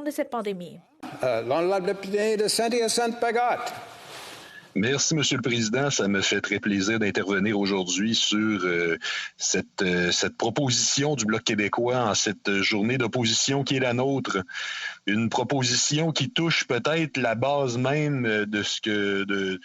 de cette pandémie. L'honorable député de Saint-Hyacinthe-Bagotte. Merci, Monsieur le Président. Ça me fait très plaisir d'intervenir aujourd'hui sur cette proposition du Bloc québécois en cette journée d'opposition qui est la nôtre. Une proposition qui touche peut-être la base même de ce que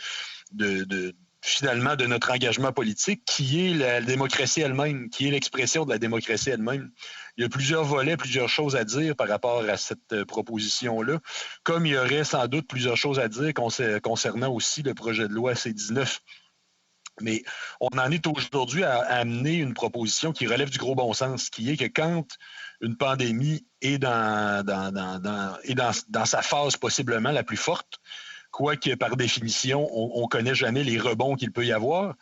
finalement de notre engagement politique, qui est la démocratie elle-même, qui est l'expression de la démocratie elle-même. Il y a plusieurs volets, plusieurs choses à dire par rapport à cette proposition-là, comme il y aurait sans doute plusieurs choses à dire concernant aussi le projet de loi C-19. Mais on en est aujourd'hui à amener une proposition qui relève du gros bon sens, qui est que quand une pandémie est dans sa phase possiblement la plus forte, quoique par définition, on ne connaît jamais les rebonds qu'il peut y avoir.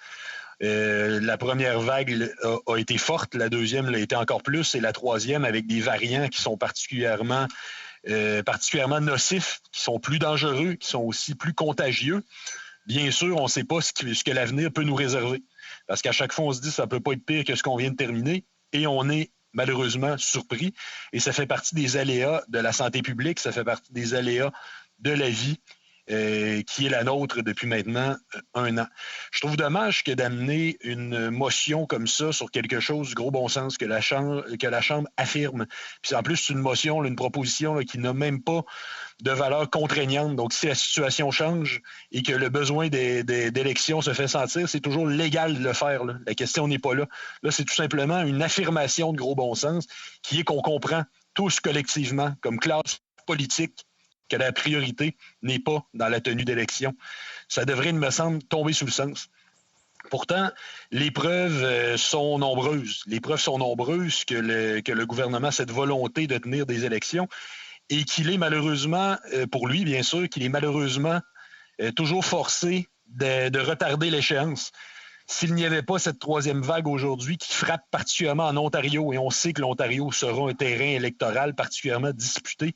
La première vague a été forte, la deuxième l'a été encore plus, et la troisième avec des variants qui sont particulièrement nocifs, qui sont plus dangereux, qui sont aussi plus contagieux. Bien sûr, on ne sait pas ce que l'avenir peut nous réserver. Parce qu'à chaque fois, on se dit que ça ne peut pas être pire que ce qu'on vient de terminer, et on est malheureusement surpris. Et ça fait partie des aléas de la santé publique, ça fait partie des aléas de la vie, qui est la nôtre depuis maintenant 1 an. Je trouve dommage que d'amener une motion comme ça sur quelque chose du gros bon sens que la Chambre affirme. Puis en plus, c'est une motion, une proposition là, qui n'a même pas de valeur contraignante. Donc, si la situation change et que le besoin d'élections se fait sentir, c'est toujours légal de le faire. Là. La question n'est pas là. Là, c'est tout simplement une affirmation de gros bon sens qui est qu'on comprend tous collectivement, comme classe politique, que la priorité n'est pas dans la tenue d'élections. Ça devrait, il me semble, tomber sous le sens. Pourtant, les preuves sont nombreuses. Les preuves sont nombreuses que le gouvernement a cette volonté de tenir des élections et qu'il est malheureusement, pour lui bien sûr, qu'il est malheureusement toujours forcé de retarder l'échéance. S'il n'y avait pas cette troisième vague aujourd'hui qui frappe particulièrement en Ontario, et on sait que l'Ontario sera un terrain électoral particulièrement disputé,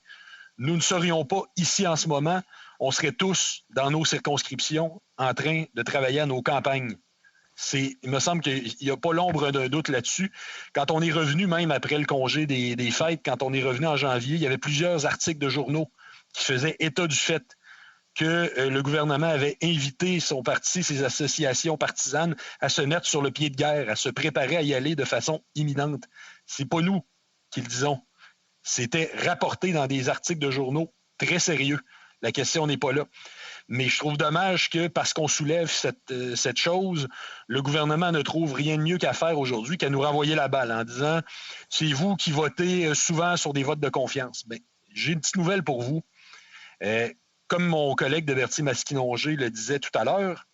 nous ne serions pas ici en ce moment, on serait tous dans nos circonscriptions en train de travailler à nos campagnes. Il me semble qu'il n'y a pas l'ombre d'un doute là-dessus. Quand on est revenu, même après le congé des fêtes, quand on est revenu en janvier, il y avait plusieurs articles de journaux qui faisaient état du fait que le gouvernement avait invité son parti, ses associations partisanes, à se mettre sur le pied de guerre, à se préparer à y aller de façon imminente. C'est pas nous qui le disons. C'était rapporté dans des articles de journaux très sérieux. La question n'est pas là. Mais je trouve dommage que, parce qu'on soulève cette chose, le gouvernement ne trouve rien de mieux qu'à faire aujourd'hui qu'à nous renvoyer la balle en disant « c'est vous qui votez souvent sur des votes de confiance ». Bien, j'ai une petite nouvelle pour vous. Comme mon collègue de Berthier-Masquinongé le disait tout à l'heure,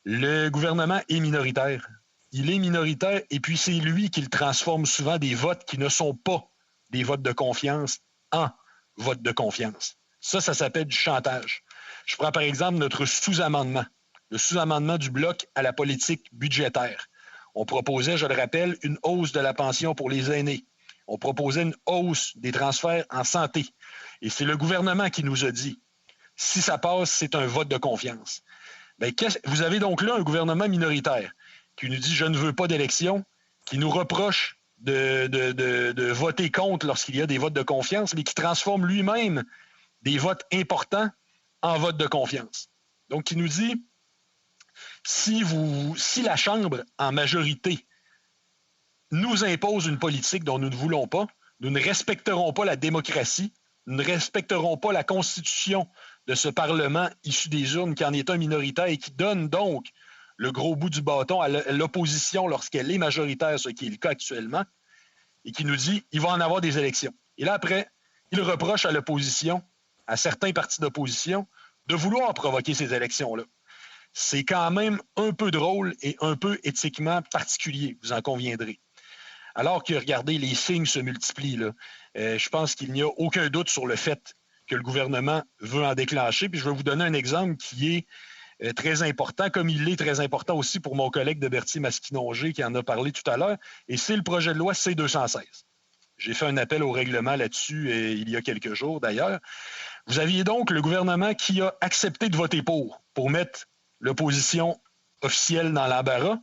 le gouvernement est minoritaire. Il est minoritaire et puis c'est lui qui le transforme souvent des votes qui ne sont pas des votes de confiance en votes de confiance. Ça s'appelle du chantage. Je prends par exemple notre sous-amendement, le sous-amendement du Bloc à la politique budgétaire. On proposait, je le rappelle, une hausse de la pension pour les aînés. On proposait une hausse des transferts en santé. Et c'est le gouvernement qui nous a dit, si ça passe, c'est un vote de confiance. Bien, vous avez donc là un gouvernement minoritaire qui nous dit, je ne veux pas d'élection, qui nous reproche de voter contre lorsqu'il y a des votes de confiance, mais qui transforme lui-même des votes importants en votes de confiance. Donc, qui nous dit, si la Chambre, en majorité, nous impose une politique dont nous ne voulons pas, nous ne respecterons pas la démocratie, nous ne respecterons pas la Constitution de ce Parlement issu des urnes qui en est un minoritaire et qui donne donc le gros bout du bâton à l'opposition lorsqu'elle est majoritaire, ce qui est le cas actuellement, et qui nous dit il va en avoir des élections. Et là, après, il reproche à l'opposition, à certains partis d'opposition, de vouloir provoquer ces élections-là. C'est quand même un peu drôle et un peu éthiquement particulier, vous en conviendrez. Alors que, regardez, les signes se multiplient, là. Je pense qu'il n'y a aucun doute sur le fait que le gouvernement veut en déclencher. Puis je vais vous donner un exemple qui est très important, comme il est très important aussi pour mon collègue de Berthier-Masquinongé qui en a parlé tout à l'heure, et c'est le projet de loi C-216. J'ai fait un appel au règlement là-dessus il y a quelques jours d'ailleurs. Vous aviez donc le gouvernement qui a accepté de voter pour mettre l'opposition officielle dans l'embarras,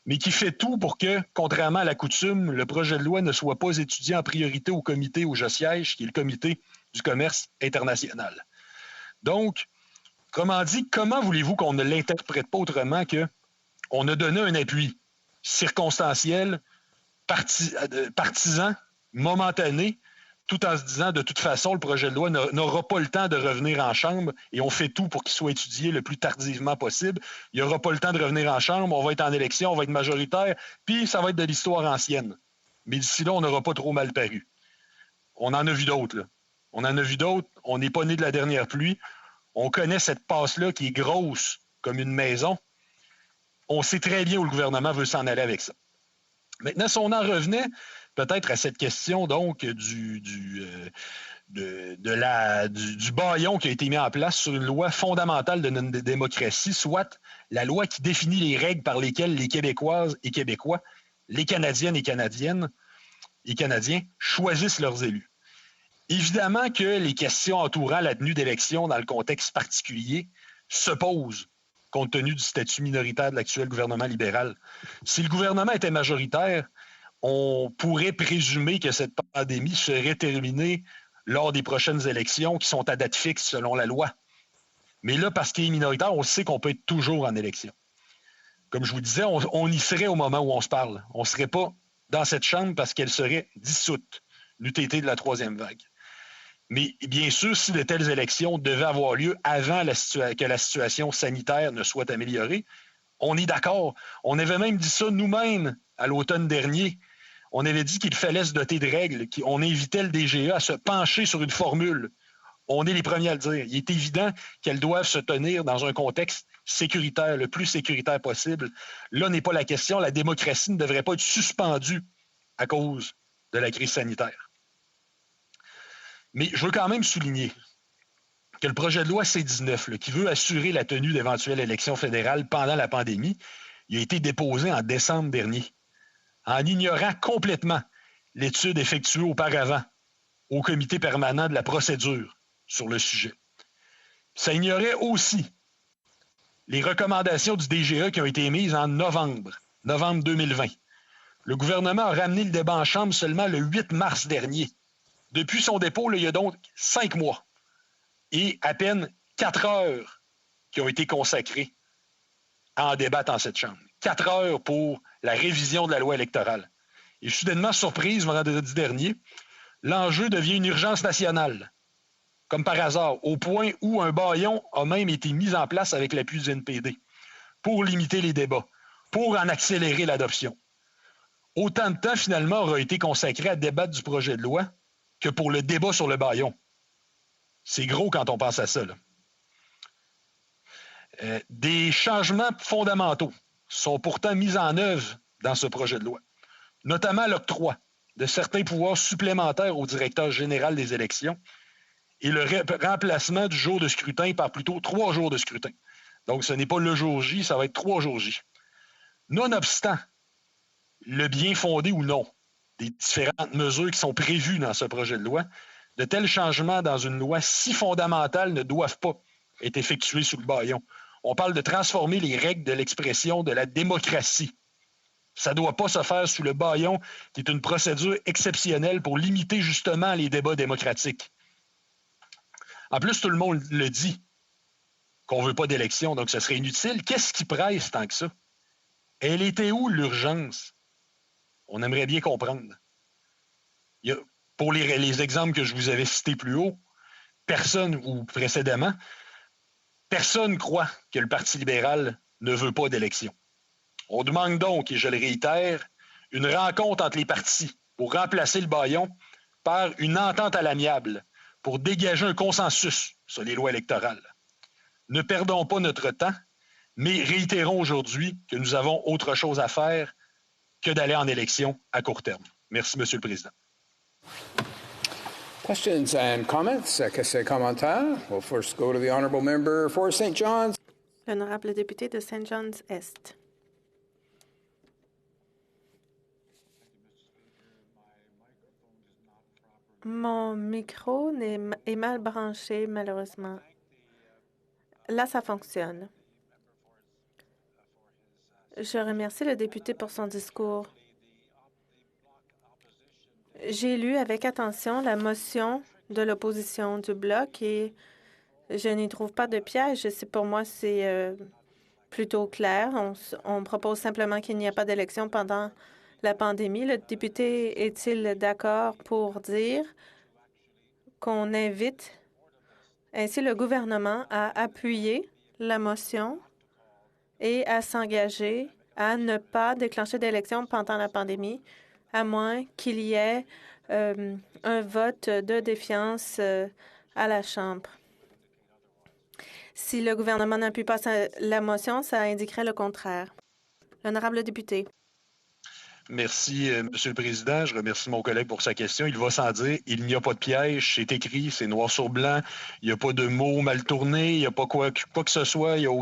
mais qui fait tout pour que, contrairement à la coutume, le projet de loi ne soit pas étudié en priorité au comité où je siège, qui est le comité du commerce international. Donc, comment dit, comment voulez-vous qu'on ne l'interprète pas autrement qu'on a donné un appui circonstanciel, partisan, momentané, tout en se disant, de toute façon, le projet de loi n'aura pas le temps de revenir en Chambre et on fait tout pour qu'il soit étudié le plus tardivement possible. Il n'y aura pas le temps de revenir en Chambre, on va être en élection, on va être majoritaire, puis ça va être de l'histoire ancienne. Mais d'ici là, on n'aura pas trop mal paru. On en a vu d'autres, là. On en a vu d'autres. On n'est pas né de la dernière pluie. On connaît cette passe-là qui est grosse comme une maison. On sait très bien où le gouvernement veut s'en aller avec ça. Maintenant, si on en revenait peut-être à cette question donc du bâillon qui a été mis en place sur une loi fondamentale de notre démocratie, soit la loi qui définit les règles par lesquelles les Québécoises et Québécois, les Canadiennes et Canadiennes et Canadiens choisissent leurs élus. Évidemment que les questions entourant la tenue d'élections dans le contexte particulier se posent compte tenu du statut minoritaire de l'actuel gouvernement libéral. Si le gouvernement était majoritaire, on pourrait présumer que cette pandémie serait terminée lors des prochaines élections qui sont à date fixe selon la loi. Mais là, parce qu'il est minoritaire, on sait qu'on peut être toujours en élection. Comme je vous disais, on y serait au moment où on se parle. On ne serait pas dans cette chambre parce qu'elle serait dissoute, l'UTT de la troisième vague. Mais bien sûr, si de telles élections devaient avoir lieu avant que la situation sanitaire ne soit améliorée, on est d'accord. On avait même dit ça nous-mêmes à l'automne dernier. On avait dit qu'il fallait se doter de règles. On invitait le DGA à se pencher sur une formule. On est les premiers à le dire. Il est évident qu'elles doivent se tenir dans un contexte sécuritaire, le plus sécuritaire possible. Là n'est pas la question. La démocratie ne devrait pas être suspendue à cause de la crise sanitaire. Mais je veux quand même souligner que le projet de loi C-19, là, qui veut assurer la tenue d'éventuelles élections fédérales pendant la pandémie, il a été déposé en décembre dernier, en ignorant complètement l'étude effectuée auparavant au comité permanent de la procédure sur le sujet. Ça ignorait aussi les recommandations du DGA qui ont été émises en novembre 2020. Le gouvernement a ramené le débat en Chambre seulement le 8 mars dernier. Depuis son dépôt, là, il y a donc 5 mois et à peine 4 heures qui ont été consacrées à en débattre en cette Chambre. 4 heures pour la révision de la loi électorale. Et soudainement, surprise, vendredi dernier, l'enjeu devient une urgence nationale, comme par hasard, au point où un bâillon a même été mis en place avec l'appui du NPD pour limiter les débats, pour en accélérer l'adoption. Autant de temps, finalement, aura été consacré à débattre du projet de loi que pour le débat sur le bâillon. C'est gros quand on pense à ça, là. Des changements fondamentaux sont pourtant mis en œuvre dans ce projet de loi, notamment l'octroi de certains pouvoirs supplémentaires au directeur général des élections et le remplacement du jour de scrutin par plutôt 3 jours de scrutin. Donc, ce n'est pas le jour J, ça va être 3 jours J. Nonobstant le bien fondé ou non des différentes mesures qui sont prévues dans ce projet de loi, de tels changements dans une loi si fondamentale ne doivent pas être effectués sous le bâillon. On parle de transformer les règles de l'expression de la démocratie. Ça ne doit pas se faire sous le bâillon, qui est une procédure exceptionnelle pour limiter justement les débats démocratiques. En plus, tout le monde le dit qu'on ne veut pas d'élection, donc ce serait inutile. Qu'est-ce qui presse tant que ça? Elle était où l'urgence? On aimerait bien comprendre. Pour les exemples que je vous avais cités plus haut, personne, ou précédemment, personne croit que le Parti libéral ne veut pas d'élection. On demande donc, et je le réitère, une rencontre entre les partis pour remplacer le bâillon par une entente à l'amiable pour dégager un consensus sur les lois électorales. Ne perdons pas notre temps, mais réitérons aujourd'hui que nous avons autre chose à faire que d'aller en élection à court terme. Merci, M. le Président. Questions and comments? Questions et commentaires? We'll first go to the honourable member for St. John's. L'honorable député de St. John's-Est. Mon micro est mal branché, malheureusement. Là, ça fonctionne. Je remercie le député pour son discours. J'ai lu avec attention la motion de l'opposition du Bloc et je n'y trouve pas de piège. Pour moi, c'est plutôt clair. On propose simplement qu'il n'y a pas d'élection pendant la pandémie. Le député est-il d'accord pour dire qu'on invite ainsi le gouvernement à appuyer la motion et à s'engager à ne pas déclencher d'élection pendant la pandémie, à moins qu'il y ait un vote de défiance à la Chambre. Si le gouvernement n'appuie pas la motion, ça indiquerait le contraire. L'honorable député. Merci, Monsieur le Président. Je remercie mon collègue pour sa question. Il va sans dire, il n'y a pas de piège, c'est écrit, c'est noir sur blanc, il n'y a pas de mots mal tournés, il n'y a pas quoi que ce soit, il n'y a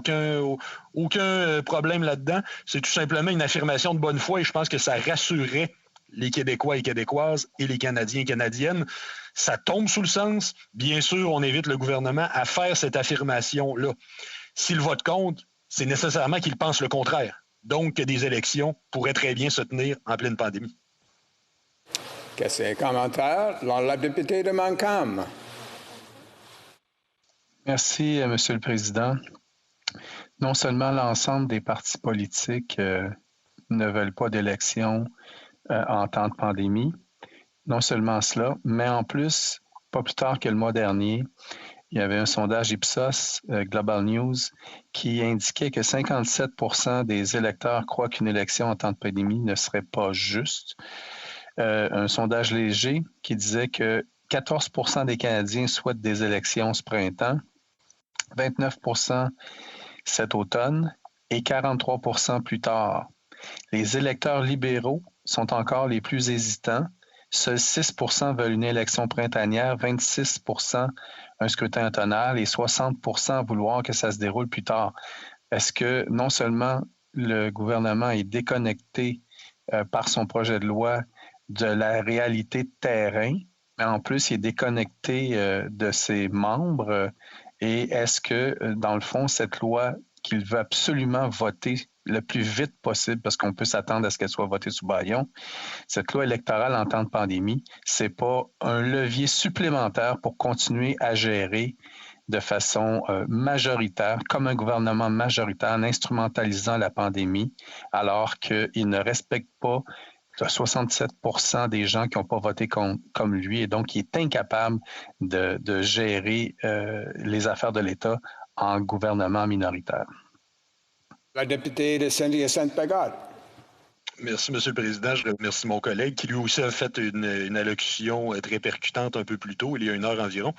aucun problème là-dedans. C'est tout simplement une affirmation de bonne foi et je pense que ça rassurerait les Québécois et Québécoises et les Canadiens et Canadiennes. Ça tombe sous le sens. Bien sûr, on invite le gouvernement à faire cette affirmation-là. S'il vote contre, c'est nécessairement qu'il pense le contraire. Donc, que des élections pourraient très bien se tenir en pleine pandémie. Question et commentaire. La députée de Montcalm. Merci, Monsieur le Président. Non seulement l'ensemble des partis politiques ne veulent pas d'élections en temps de pandémie, non seulement cela, mais en plus, pas plus tard que le mois dernier, il y avait un sondage Ipsos Global News qui indiquait que 57 % des électeurs croient qu'une élection en temps de pandémie ne serait pas juste. Un sondage léger qui disait que 14 % des Canadiens souhaitent des élections ce printemps, 29 % cet automne et 43 % plus tard. Les électeurs libéraux sont encore les plus hésitants. Seuls 6 % veulent une élection printanière, 26 % un scrutin automnal et 60 % vouloir que ça se déroule plus tard. Est-ce que non seulement le gouvernement est déconnecté par son projet de loi de la réalité de terrain, mais en plus il est déconnecté de ses membres et est-ce que, dans le fond, cette loi qu'il veut absolument voter le plus vite possible, parce qu'on peut s'attendre à ce qu'elle soit votée sous bâillon, cette loi électorale en temps de pandémie, c'est pas un levier supplémentaire pour continuer à gérer de façon majoritaire, comme un gouvernement majoritaire, en instrumentalisant la pandémie, alors qu'il ne respecte pas 67 % des gens qui n'ont pas voté comme lui et donc il est incapable de gérer les affaires de l'État en gouvernement minoritaire. La députée de Saint-Hyacinthe-Pagode. Merci, M. le Président. Je remercie mon collègue qui lui aussi a fait une allocution très percutante un peu plus tôt, il y a 1 heure environ.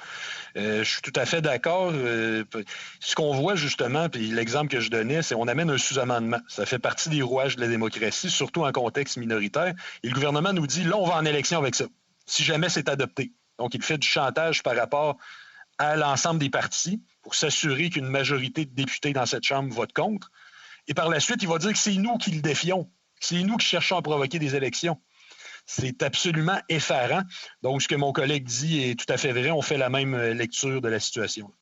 Je suis tout à fait d'accord. Ce qu'on voit justement, puis l'exemple que je donnais, c'est qu'on amène un sous-amendement. Ça fait partie des rouages de la démocratie, surtout en contexte minoritaire. Et le gouvernement nous dit, là, on va en élection avec ça, si jamais c'est adopté. Donc, il fait du chantage par rapport à l'ensemble des partis pour s'assurer qu'une majorité de députés dans cette Chambre vote contre. Et par la suite, il va dire que c'est nous qui le défions. C'est nous qui cherchons à provoquer des élections. C'est absolument effarant. Donc, ce que mon collègue dit est tout à fait vrai. On fait la même lecture de la situation.